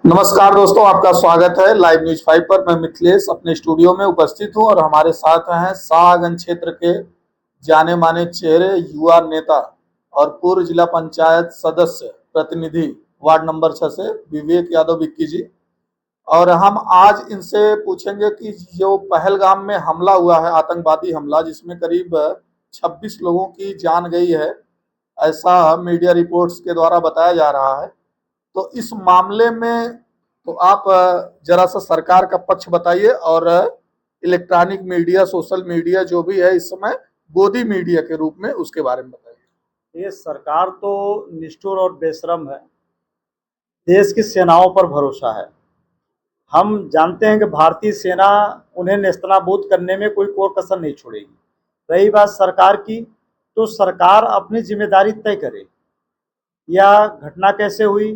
नमस्कार दोस्तों, आपका स्वागत है लाइव न्यूज 5 पर। मैं मिथिलेश अपने स्टूडियो में उपस्थित हूं और हमारे साथ हैं शाहगंज क्षेत्र के जाने माने चेहरे, युवा नेता और पूर्व जिला पंचायत सदस्य प्रतिनिधि वार्ड नंबर 6 से विवेक यादव विक्की जी। और हम आज इनसे पूछेंगे कि जो पहलगाम में हमला हुआ है, आतंकवादी हमला, जिसमें करीब 26 लोगों की जान गई है, ऐसा मीडिया रिपोर्ट्स के द्वारा बताया जा रहा है। तो इस मामले में तो आप जरा सा सरकार का पक्ष बताइए और इलेक्ट्रॉनिक मीडिया, सोशल मीडिया जो भी है इस समय गोदी मीडिया के रूप में, उसके बारे में बताइए। ये सरकार तो निष्ठुर और बेशरम है। देश की सेनाओं पर भरोसा है। हम जानते हैं कि भारतीय सेना उन्हें नेस्तनाबूद करने में कोई कोर कसर नहीं छोड़ेगी। रही बात सरकार की, तो सरकार अपनी जिम्मेदारी तय करे। यह घटना कैसे हुई,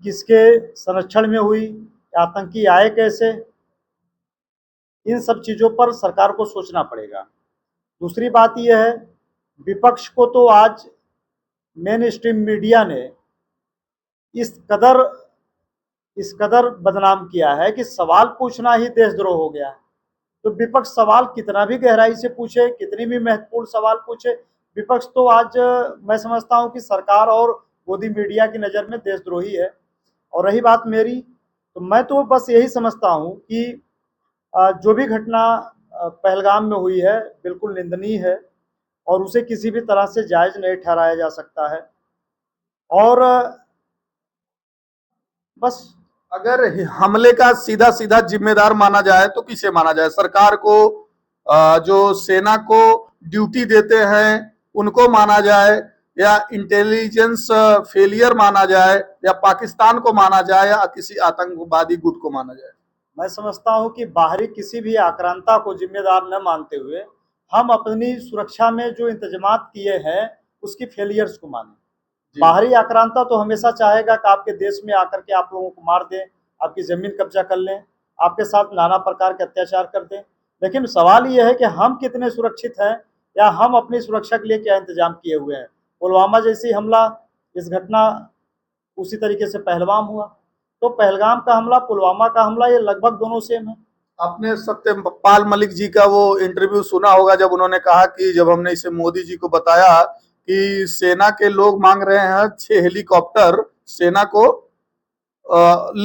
किसके संरक्षण में हुई, आतंकी आए कैसे, इन सब चीज़ों पर सरकार को सोचना पड़ेगा। दूसरी बात यह है, विपक्ष को तो आज मेन स्ट्रीम मीडिया ने इस कदर बदनाम किया है कि सवाल पूछना ही देशद्रोह हो गया है। तो विपक्ष सवाल कितना भी गहराई से पूछे, कितनी भी महत्वपूर्ण सवाल पूछे, विपक्ष तो आज मैं समझता हूं कि सरकार और गोदी मीडिया की नज़र में देशद्रोही है। और रही बात मेरी, तो मैं तो बस यही समझता हूं कि जो भी घटना पहलगाम में हुई है बिल्कुल निंदनीय है और उसे किसी भी तरह से जायज़ नहीं ठहराया जा सकता है। और बस अगर हमले का सीधा सीधा जिम्मेदार माना जाए तो किसे माना जाए? सरकार को, जो सेना को ड्यूटी देते हैं उनको माना जाए, या इंटेलिजेंस फेलियर माना जाए, या पाकिस्तान को माना जाए, या किसी आतंकवादी गुट को माना जाए? मैं समझता हूं कि बाहरी किसी भी आक्रांता को जिम्मेदार न मानते हुए हम अपनी सुरक्षा में जो इंतजामात किए हैं उसकी फेलियर्स को मानें। बाहरी आक्रांता तो हमेशा चाहेगा कि आपके देश में आकर के आप लोगों को मार दें, आपकी ज़मीन कब्जा कर लें, आपके साथ नाना प्रकार के अत्याचार कर दें। लेकिन सवाल ये है कि हम कितने सुरक्षित हैं या हम अपनी सुरक्षा के लिए क्या इंतजाम किए हुए हैं। पुलवामा जैसी हमला, इस घटना उसी तरीके से पहलगाम हुआ। तो पहलगाम का हमला, पुलवामा का हमला, ये लगभग दोनों सेम है। आपने सत्यपाल मलिक जी का वो इंटरव्यू सुना होगा, जब उन्होंने कहा कि जब हमने इसे मोदी जी को बताया कि सेना के लोग मांग रहे हैं 6 हेलीकॉप्टर सेना को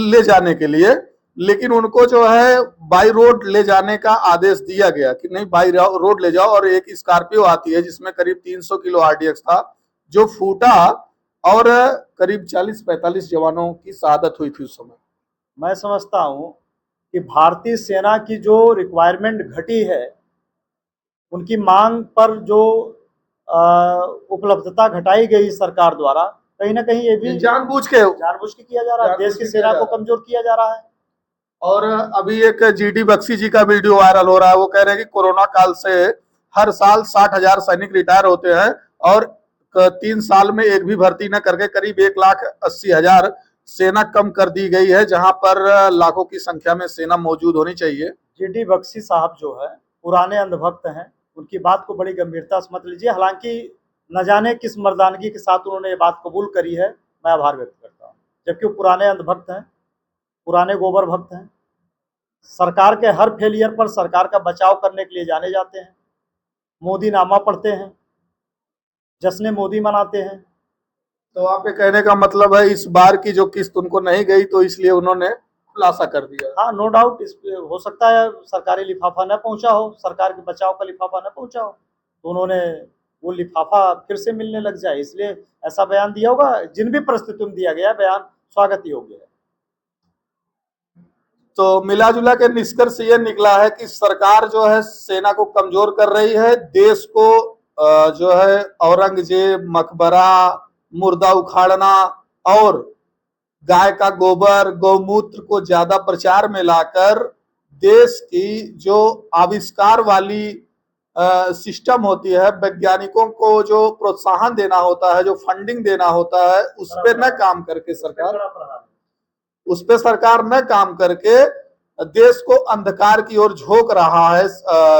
ले जाने के लिए, लेकिन उनको जो है बाई रोड ले जाने का आदेश दिया गया कि नहीं, बाई रोड ले जाओ। और एक स्कॉर्पियो आती है जिसमें करीब 300 किलो आरडीएक्स था, जो फूटा और करीब 40-45 जवानों की शहादत हुई थी उस समय। मैं समझता हूं कि भारतीय सेना की जो रिक्वायरमेंट घटी है, उनकी मांग पर जो उपलब्धता घटाई गई सरकार द्वारा, कहीं ना कहीं ये भी जानबूझ के किया जा रहा है, देश की सेना को कमजोर किया जा रहा है। और अभी एक जीडी बख्शी जी का वीडियो वायरल हो रहा है, वो कह रहे हैं कि कोरोना काल से हर साल 60,000 सैनिक रिटायर होते हैं और 3 साल में एक भी भर्ती न करके करीब 1,80,000 सेना कम कर दी गई है, जहां पर लाखों की संख्या में सेना मौजूद होनी चाहिए। जीडी बख्शी साहब जो है पुराने अंधभक्त हैं, उनकी बात को बड़ी गंभीरता से मत लीजिए। हालांकि न जाने किस मर्दानगी के साथ उन्होंने ये बात कबूल करी है, मैं आभार व्यक्त करता हूँ। जबकि वो पुराने अंधभक्त हैं, पुराने गोबर भक्त हैं, सरकार के हर फेलियर पर सरकार का बचाव करने के लिए जाने जाते हैं, मोदी नामा पढ़ते हैं, जश्न मोदी मनाते हैं। तो आपके कहने का मतलब है इस बार की जो किस्त उनको नहीं गई तो इसलिए उन्होंने खुलासा कर दिया? हाँ, नो डाउट, इस हो सकता है सरकारी लिफाफा न पहुंचा हो, सरकार के बचाव का लिफाफा न पहुंचा हो, तो उन्होंने वो लिफाफा फिर से मिलने लग जाए, इसलिए ऐसा बयान दिया होगा। जिन भी परिस्थितियों में दिया गया बयान स्वागत योग्य है। तो मिला जुला के निष्कर्ष ये निकला है कि सरकार जो है सेना को कमजोर कर रही है, देश को जो है औरंगजेब, मकबरा, मुर्दा उखाड़ना और गाय का गोबर, गौमूत्र को ज्यादा प्रचार में लाकर देश की जो आविष्कार वाली सिस्टम होती है, वैज्ञानिकों को जो प्रोत्साहन देना होता है, जो फंडिंग देना होता है, उस पर न काम करके सरकार न काम करके देश को अंधकार की ओर झोंक रहा है।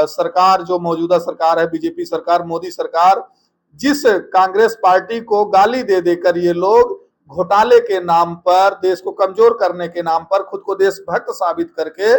सरकार जो मौजूदा सरकार है, बीजेपी सरकार, मोदी सरकार, जिस कांग्रेस पार्टी को गाली दे देकर ये लोग घोटाले के नाम पर, देश को कमजोर करने के नाम पर, खुद को देशभक्त साबित करके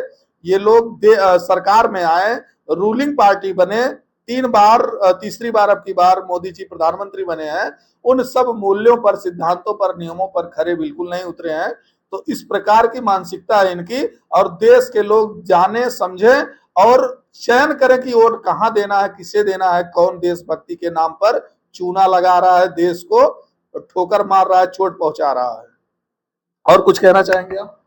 ये लोग सरकार में आए, रूलिंग पार्टी बने, 3 बार, तीसरी बार अब की बार मोदी जी प्रधानमंत्री बने हैं, उन सब मूल्यों पर, सिद्धांतों पर, नियमों पर खरे बिल्कुल नहीं उतरे हैं। तो इस प्रकार की मानसिकता है इनकी, और देश के लोग जाने समझे और चयन करें कि वोट कहां देना है, किसे देना है, कौन देशभक्ति के नाम पर चूना लगा रहा है, देश को ठोकर मार रहा है, चोट पहुंचा रहा है। और कुछ कहना चाहेंगे आप?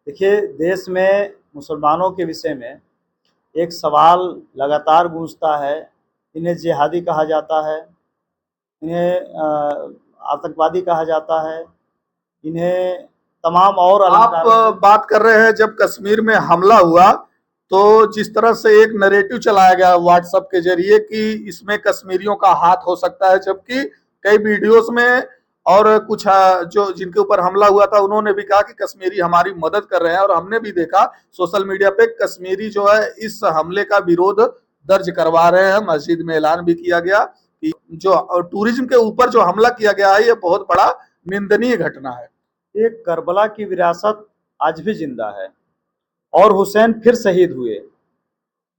देखिए, देश में मुसलमानों के विषय में एक सवाल लगातार गूंजता है। इन्हें जिहादी कहा जाता है, इन्हें आतंकवादी कहा जाता है, इन्हें तमाम और आप बात कर रहे हैं जब कश्मीर में हमला हुआ तो जिस तरह से एक नैरेटिव चलाया गया व्हाट्सएप के जरिए कि इसमें कश्मीरियों का हाथ हो सकता है, जबकि कई वीडियोस में और कुछ जो जिनके ऊपर हमला हुआ था उन्होंने भी कहा कि कश्मीरी हमारी मदद कर रहे हैं, और हमने भी देखा सोशल मीडिया पे कश्मीरी जो है इस हमले का विरोध दर्ज करवा रहे हैं। मस्जिद में ऐलान भी किया गया कि जो टूरिज्म के ऊपर जो हमला किया गया है ये बहुत बड़ा निंदनीय घटना है। एक करबला की विरासत आज भी जिंदा है और हुसैन फिर शहीद हुए।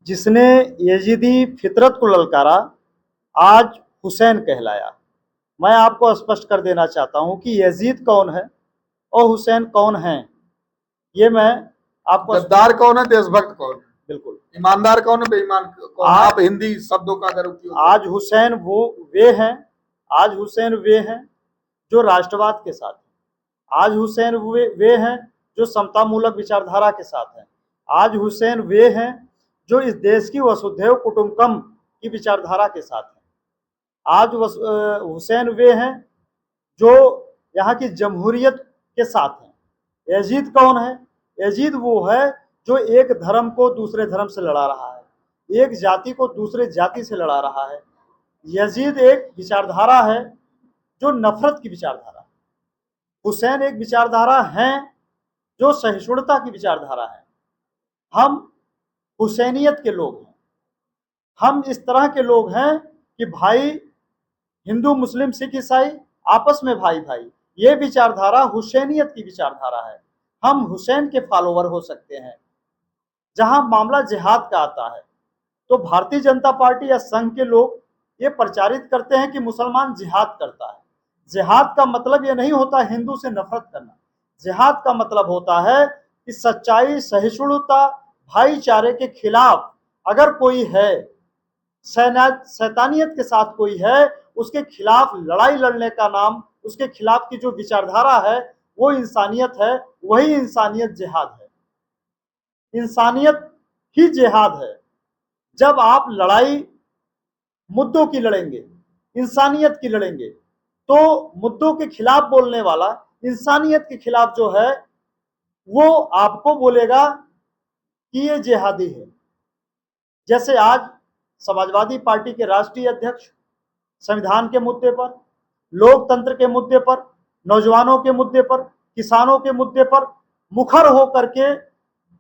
जिसने यजीदी फितरत को ललकारा आज हुसैन कहलाया। मैं आपको स्पष्ट कर देना चाहता हूं कि यजीद कौन है और हुसैन कौन है, ये मैं आपको गद्दार कौन है, देशभक्त कौन है, बिल्कुल, ईमानदार कौन है, बेईमान कौन है? आप हिंदी शब्दों का अगर उपयोग आज हुसैन वे हैं, आज हुसैन वे हैं जो राष्ट्रवाद के साथ हैं। आज हुसैन वे हैं जो समतामूलक विचारधारा के साथ हैं। आज हुसैन वे हैं जो इस देश की वसुधैव कुटुंबकम की विचारधारा के साथ हैं। आज हुसैन वे हैं जो यहाँ की जमहूरियत के साथ हैं। यजीद कौन है? यजीद वो है जो एक धर्म को दूसरे धर्म से लड़ा रहा है, एक जाति को दूसरे जाति से लड़ा रहा है। यजीद एक विचारधारा है जो नफरत की विचारधारा है। हुसैन एक विचारधारा है जो सहिष्णुता की विचारधारा है। हम हुसैनियत के लोग हैं। हम इस तरह के लोग हैं कि भाई, हिंदू मुस्लिम सिख ईसाई आपस में भाई भाई, ये विचारधारा हुसैनियत की विचारधारा है। हम हुसैन के फॉलोवर हो सकते हैं। जहां मामला जिहाद का आता है तो भारतीय जनता पार्टी या संघ के लोग ये प्रचारित करते हैं कि मुसलमान जिहाद करता है। जिहाद का मतलब ये नहीं होता हिंदू से नफरत करना। जिहाद का मतलब होता है कि सच्चाई, सहिष्णुता, भाईचारे के खिलाफ अगर कोई है, शैतानियत के साथ कोई है, उसके खिलाफ लड़ाई लड़ने का नाम, उसके खिलाफ की जो विचारधारा है वो इंसानियत है। वही इंसानियत जिहाद है। इंसानियत ही जिहाद है। जब आप लड़ाई मुद्दों की लड़ेंगे, इंसानियत की लड़ेंगे, तो मुद्दों के खिलाफ बोलने वाला इंसानियत के खिलाफ जो है वो आपको बोलेगा कि ये जिहादी है। जैसे आज समाजवादी पार्टी के राष्ट्रीय अध्यक्ष संविधान के मुद्दे पर, लोकतंत्र के मुद्दे पर, नौजवानों के मुद्दे पर, किसानों के मुद्दे पर मुखर होकर के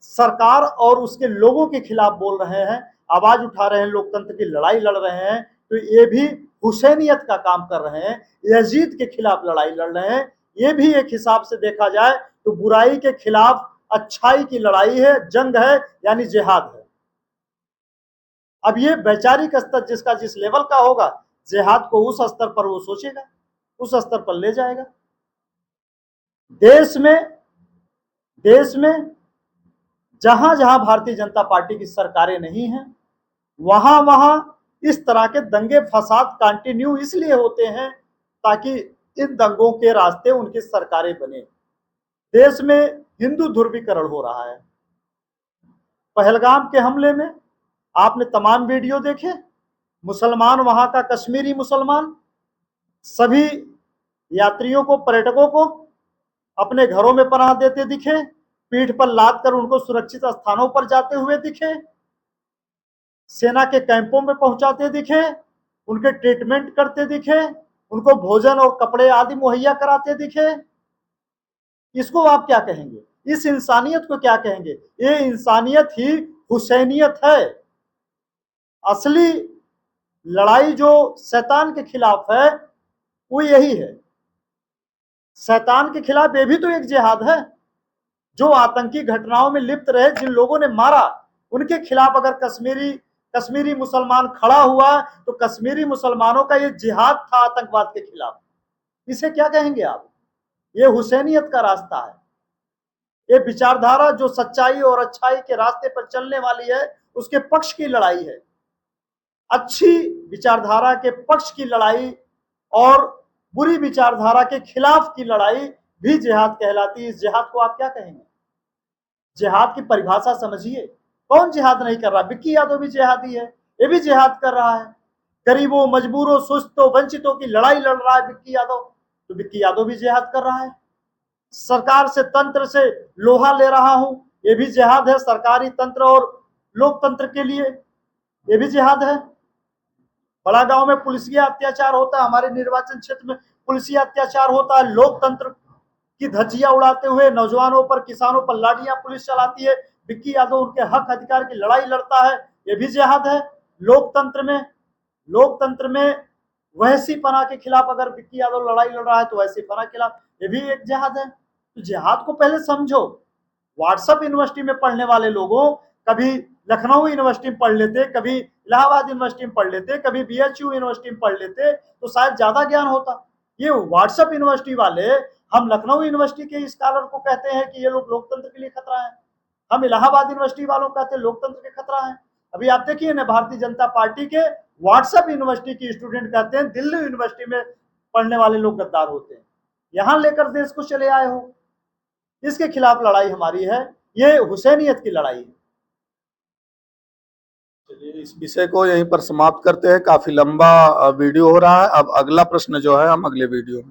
सरकार और उसके लोगों के खिलाफ बोल रहे हैं, आवाज उठा रहे हैं, लोकतंत्र की लड़ाई लड़ रहे हैं, तो ये भी हुसैनियत का काम कर रहे हैं। यजीद के खिलाफ लड़ाई लड़ रहे हैं। ये भी एक हिसाब से देखा जाए तो बुराई के खिलाफ अच्छाई की लड़ाई है, जंग है, यानी जिहाद है। अब ये वैचारिक स्तर जिसका जिस लेवल का होगा, जिहाद को उस स्तर पर वो सोचेगा, उस स्तर पर ले जाएगा। देश में जहां जहां भारतीय जनता पार्टी की सरकारें नहीं हैं, वहां वहां इस तरह के दंगे फसाद कंटिन्यू इसलिए होते हैं ताकि इन दंगों के रास्ते उनकी सरकारें बने। देश में हिंदू ध्रुवीकरण हो रहा है। पहलगाम के हमले में आपने तमाम वीडियो देखे। मुसलमान, वहां का कश्मीरी मुसलमान सभी यात्रियों को, पर्यटकों को अपने घरों में पनाह देते दिखे, पीठ पर लाद कर उनको सुरक्षित स्थानों पर जाते हुए दिखे, सेना के कैंपों में पहुंचाते दिखे, उनके ट्रीटमेंट करते दिखे, उनको भोजन और कपड़े आदि मुहैया कराते दिखे। इसको आप क्या कहेंगे? इस इंसानियत को क्या कहेंगे? ये इंसानियत ही हुसैनियत है। असली लड़ाई जो शैतान के खिलाफ है वो यही है। शैतान के खिलाफ ये भी तो एक जिहाद है। जो आतंकी घटनाओं में लिप्त रहे, जिन लोगों ने मारा, उनके खिलाफ अगर कश्मीरी मुसलमान खड़ा हुआ तो कश्मीरी मुसलमानों का ये जिहाद था आतंकवाद के खिलाफ। इसे क्या कहेंगे आप? ये हुसैनियत का रास्ता है। ये विचारधारा जो सच्चाई और अच्छाई के रास्ते पर चलने वाली है, उसके पक्ष की लड़ाई है। अच्छी विचारधारा के पक्ष की लड़ाई और बुरी विचारधारा के खिलाफ की लड़ाई भी जिहाद कहलाती है। इस जिहाद को आप क्या कहेंगे? जिहाद की परिभाषा समझिए। कौन जिहाद नहीं कर रहा? विक्की यादव भी जिहादी है, ये भी जिहाद कर रहा है। गरीबों, मजबूरों, सुस्तों, वंचितों की लड़ाई लड़ रहा है विक्की यादव, तो विक्की यादव भी जिहाद कर रहा है। सरकार से, तंत्र से लोहा ले रहा हूं, ये भी जिहाद है। सरकारी तंत्र और लोकतंत्र के लिए ये भी जिहाद है। बड़ा गांव में पुलिसिया अत्याचार होता है, हमारे निर्वाचन क्षेत्र में पुलिसिया अत्याचार होता है। लोकतंत्र की धज्जियां उड़ाते हुए नौजवानों पर, किसानों पर लाठियां पुलिस चलाती है। विक्की यादव उनके हक अधिकार की लड़ाई लड़ता है, ये भी जिहाद है। लोकतंत्र में वहशीपना के खिलाफ अगर विक्की यादव लड़ाई लड़ रहा है तो वहशीपना के खिलाफ ये भी एक जिहाद है। तो जिहाद को पहले समझो। व्हाट्सएप यूनिवर्सिटी में पढ़ने वाले लोगों, कभी लखनऊ यूनिवर्सिटी में पढ़ लेते, कभी इलाहाबाद यूनिवर्सिटी में पढ़ लेते, कभी बीएचयू यूनिवर्सिटी में पढ़ लेते तो शायद ज्यादा ज्ञान होता। ये व्हाट्सएप यूनिवर्सिटी वाले, हम लखनऊ यूनिवर्सिटी के स्कॉलर को कहते हैं कि ये लोग लोकतंत्र के लिए खतरा है, हम इलाहाबाद यूनिवर्सिटी वालों को कहते हैं लोकतंत्र के खतरा है। अभी आप देखिए ना, भारतीय जनता पार्टी के व्हाट्सएप यूनिवर्सिटी की स्टूडेंट कहते हैं दिल्ली यूनिवर्सिटी में पढ़ने वाले लोग गद्दार होते हैं। यहां लेकर देश को चले आए हो। इसके खिलाफ लड़ाई हमारी है, ये हुसैनियत की लड़ाई है। चलिए, इस विषय को यहीं पर समाप्त करते हैं। काफी लंबा वीडियो हो रहा है। अब अगला प्रश्न जो है हम अगले वीडियो में